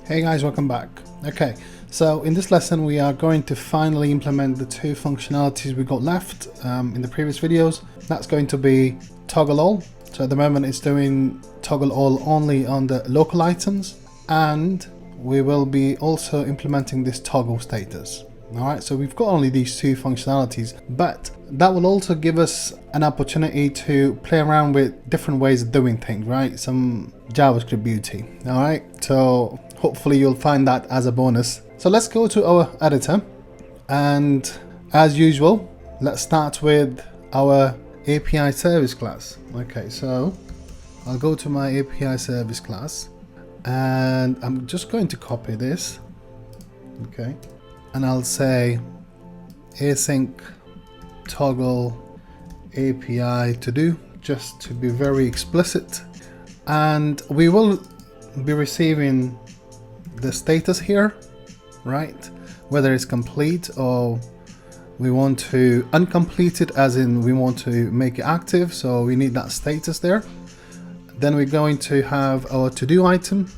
Hey guys, welcome back. Okay, so in this lesson we are going to finally implement the two functionalities we got left in the previous videos. That's going to be toggle all. So at the moment it's doing toggle all only on the local items, and we will be also implementing this toggle status. Alright, so we've got only these two functionalities, but that will also give us an opportunity to play around with different ways of doing things, right? Some JavaScript beauty. Alright, so hopefully you'll find that as a bonus. So let's go to our editor, and as usual, let's start with our API service class. Okay, so I'll go to my API service class, and I'm just going to copy this. Okay, and I'll say async toggle API to do, just to be very explicit. And we will be receiving the status here, right? Whether it's complete or we want to uncomplete it, as in we want to make it active, so we need that status there. Then we're going to have our to-do item,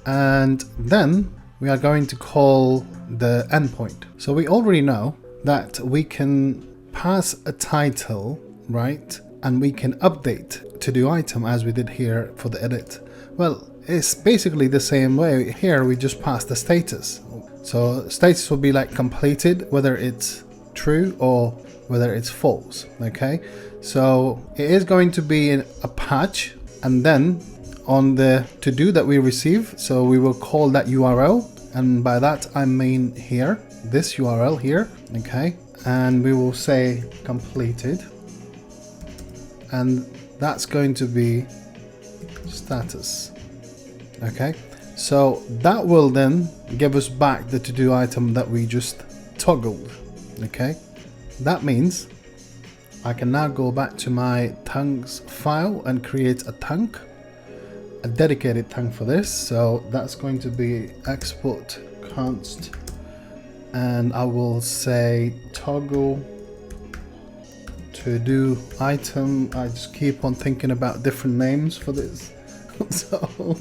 and then we are going to call the endpoint. So we already know that we can pass a title, right? And we can update to-do item as we did here for the edit. Well, it's basically the same way. Here we just pass the status. So status will be like completed, whether it's true or whether it's false. Okay, so it is going to be in a patch, and then on the to-do that we receive, so we will call that URL, and by that I mean here, this URL here. Okay, and we will say completed, and that's going to be status. Okay, so that will then give us back the to-do item that we just toggled. Okay, that means I can now go back to my tongues file and create a tongue, a dedicated tongue for this. So that's going to be export const, and I will say toggle to-do item. I just keep on thinking about different names for this so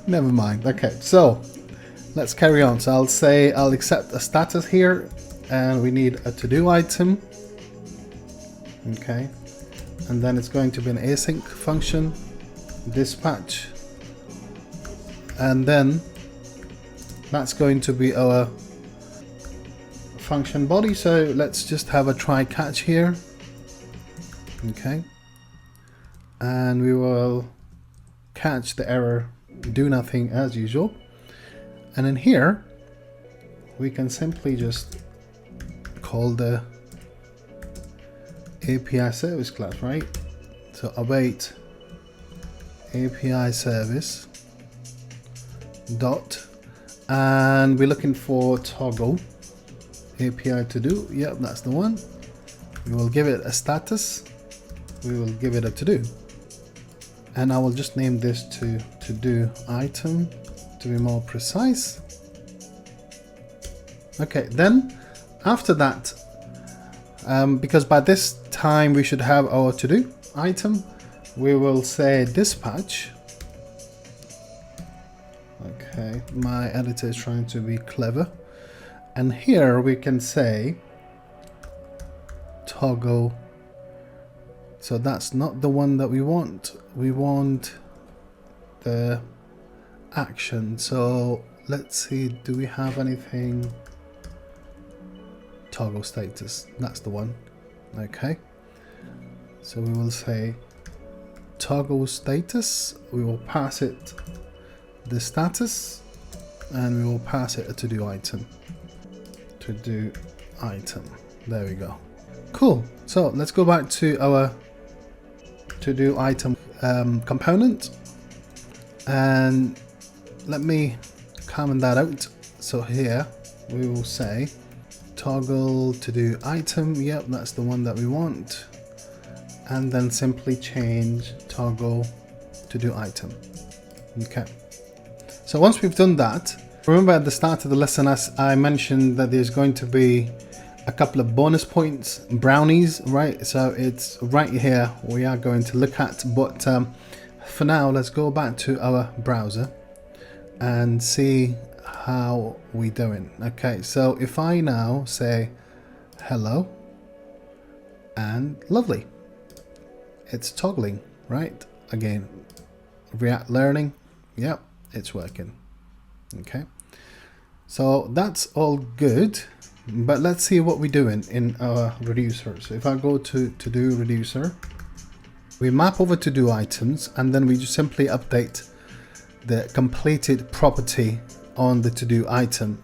never mind. Okay, so let's carry on. So I'll say I'll accept a status here, and we need a to-do item. Okay, and then it's going to be an async function, dispatch, and then that's going to be our function body. So let's just have a try catch here. Okay, and we will catch the error do nothing as usual, and in here we can simply just call the API service class, right? So await API service dot, and we're looking for toggle API to do. Yep, that's the one. We will give it a status, we will give it a to do, and I will just name this to do item to be more precise. Okay, then after that, because by this time we should have our to do item, we will say dispatch. Okay, my editor is trying to be clever, and here we can say toggle. So that's not the one that we want. We want the action. So let's see, do we have anything? Toggle status, that's the one. Okay, so we will say toggle status, we will pass it the status, and we will pass it a to-do item. To-do item, there we go. Cool, so let's go back to our to-do item component, and let me comment that out. So here we will say toggle to-do item. Yep, that's the one that we want, and then simply change toggle to-do item. Okay, so once we've done that, remember at the start of the lesson as I mentioned that there's going to be a couple of bonus points, brownies, right? So it's right here we are going to look at, but for now let's go back to our browser and see how we doing. Okay, so if I now say hello and lovely, it's toggling, right? Again, React Learning, yep, it's working. Okay, so that's all good, but let's see what we're doing in our reducer. So if I go to do reducer, we map over to do items, and then we just simply update the completed property on the to do item.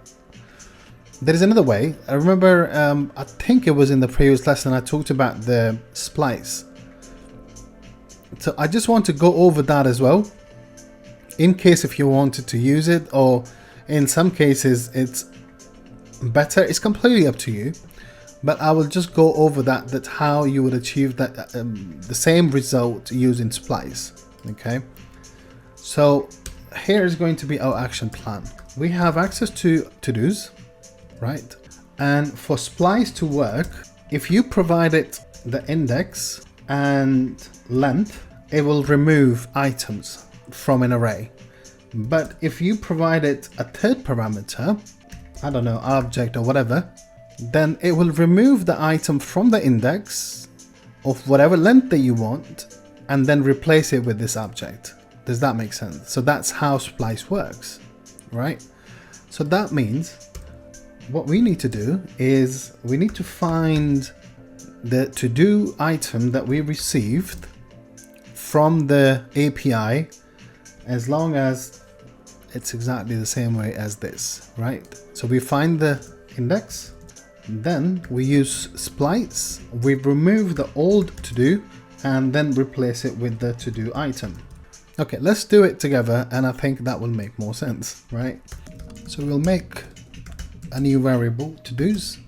There is another way. I remember, I think it was in the previous lesson, I talked about the splice. So I just want to go over that as well, in case if you wanted to use it, or in some cases it's better. It's completely up to you, but I will just go over that how you would achieve that the same result using Splice. Okay, so here is going to be our action plan. We have access to to-dos, right? And for Splice to work, if you provide it the index and length, it will remove items from an array. But if you provide it a third parameter, I don't know, object or whatever, then it will remove the item from the index of whatever length that you want and then replace it with this object. Does that make sense? So that's how Splice works, right? So that means what we need to do is we need to find the to-do item that we received from the API, as long as it's exactly the same way as this, right? So we find the index, then we use Splice, we remove the old to-do and then replace it with the to-do item. Okay, let's do it together, and I think that will make more sense, right? So we'll make a new variable, to-dos,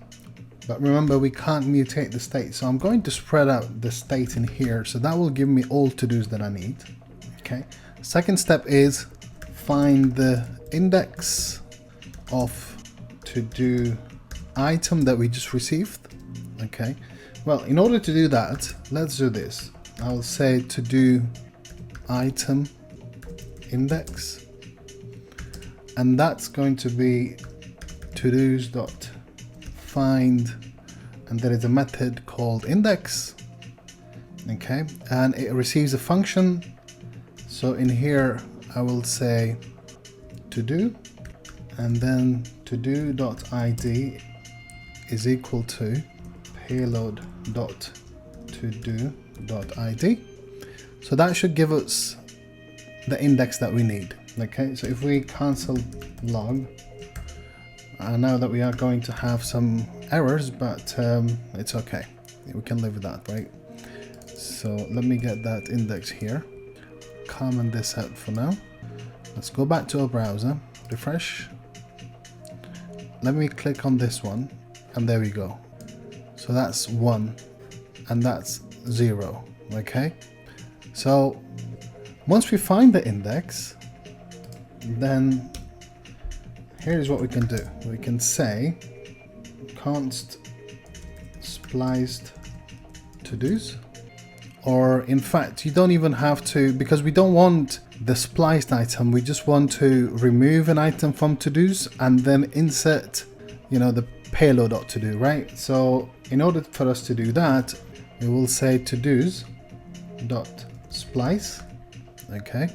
but remember we can't mutate the state, so I'm going to spread out the state in here, so that will give me all to-dos that I need. Okay, second step is find the index of to-do item that we just received. Okay, well, in order to do that, let's do this. I'll say to-do item index, and that's going to be to-dos dot find, and there is a method called index. Okay, and it receives a function. So in here I will say to do, and then to do dot id is equal to payload dot to do dot id. So that should give us the index that we need. Okay, so if we cancel log, I know that we are going to have some errors, but it's okay. We can live with that, right? So let me get that index here. Comment this out for now. Let's go back to our browser, refresh. Let me click on this one, and there we go. So that's 1, and that's 0, okay? So once we find the index, then here's what we can do. We can say const spliced to-dos, or in fact you don't even have to, because we don't want the spliced item, we just want to remove an item from to-dos and then insert, you know, the payload.todo, right? So in order for us to do that, we will say to-dos dot splice, okay,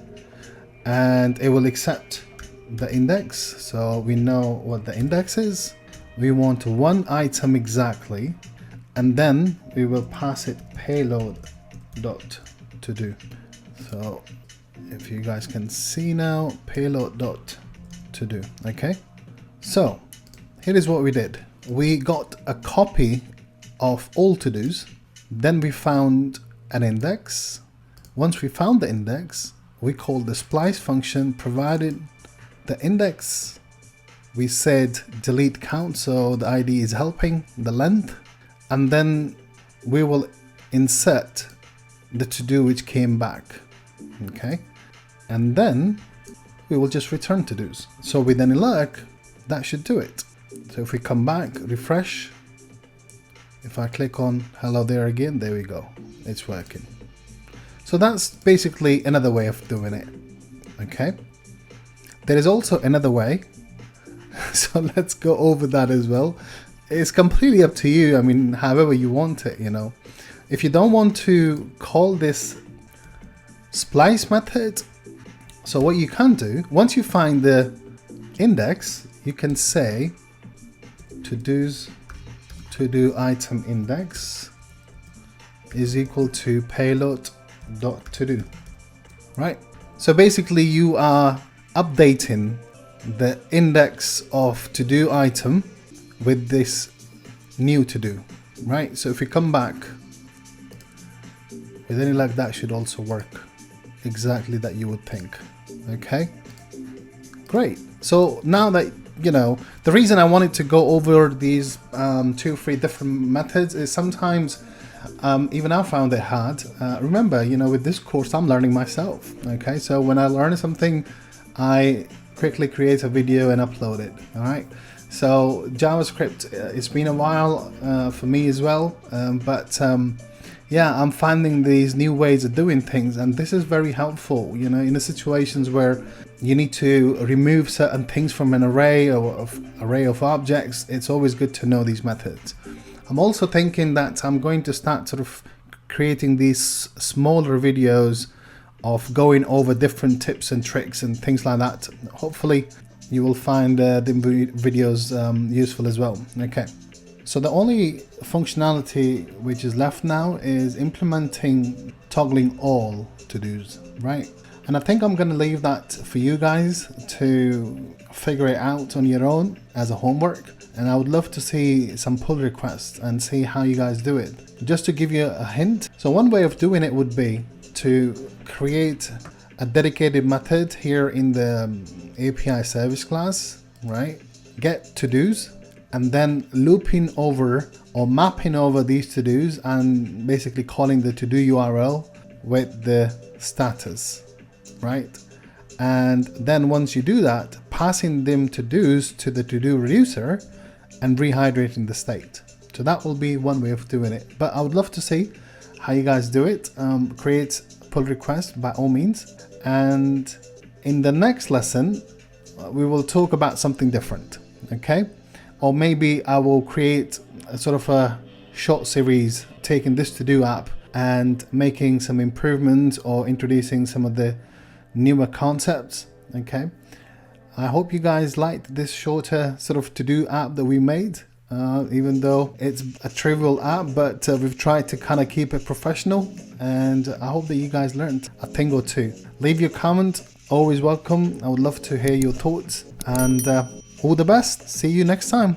and it will accept the index. So we know what the index is. We want one item exactly, and then we will pass it payload dot to do. So if you guys can see now, payload dot to do. Okay, so here is what we did. We got a copy of all to-dos, then we found an index. Once we found the index, we called the splice function, provided the index, we said delete count, so the ID is helping the length, and then we will insert the to-do which came back. Okay, and then we will just return to-dos. So with any luck, that should do it. So if we come back, refresh, if I click on hello there again, there we go, it's working. So that's basically another way of doing it. Okay, there is also another way So let's go over that as well. It's completely up to you. I mean, however you want it, you know. If you don't want to call this splice method, so what you can do, once you find the index, you can say to-do item index is equal to payload.todo, right? So basically you are updating the index of to-do item with this new to-do, right? So if we come back with any luck, that should also work exactly that you would think. Okay, great. So now that you know, the reason I wanted to go over these 2-3 different methods is sometimes even I found it hard. Remember, you know, with this course I'm learning myself. Okay, so when I learn something, I quickly create a video and upload it. All right, so JavaScript, it's been a while for me as well, but yeah, I'm finding these new ways of doing things, and this is very helpful, you know, in the situations where you need to remove certain things from an array of objects. It's always good to know these methods. I'm also thinking that I'm going to start sort of creating these smaller videos of going over different tips and tricks and things like that. Hopefully you will find the videos useful as well. Okay. So the only functionality which is left now is implementing toggling all to-dos, right? And I think I'm going to leave that for you guys to figure it out on your own as a homework. And I would love to see some pull requests and see how you guys do it. Just to give you a hint, so one way of doing it would be to create a dedicated method here in the API service class, right? Get to-dos, and then looping over or mapping over these to-dos and basically calling the to-do URL with the status, right? And then once you do that, passing them to-dos to the to-do reducer and rehydrating the state. So that will be one way of doing it. But I would love to see how you guys do it. Create a pull request by all means. And in the next lesson, we will talk about something different, okay? Or maybe I will create a sort of a short series taking this to-do app and making some improvements or introducing some of the newer concepts. Okay, I hope you guys liked this shorter sort of to-do app that we made, even though it's a trivial app, but we've tried to kind of keep it professional, and I hope that you guys learned a thing or two. Leave your comment, always welcome. I would love to hear your thoughts, and all the best. See you next time.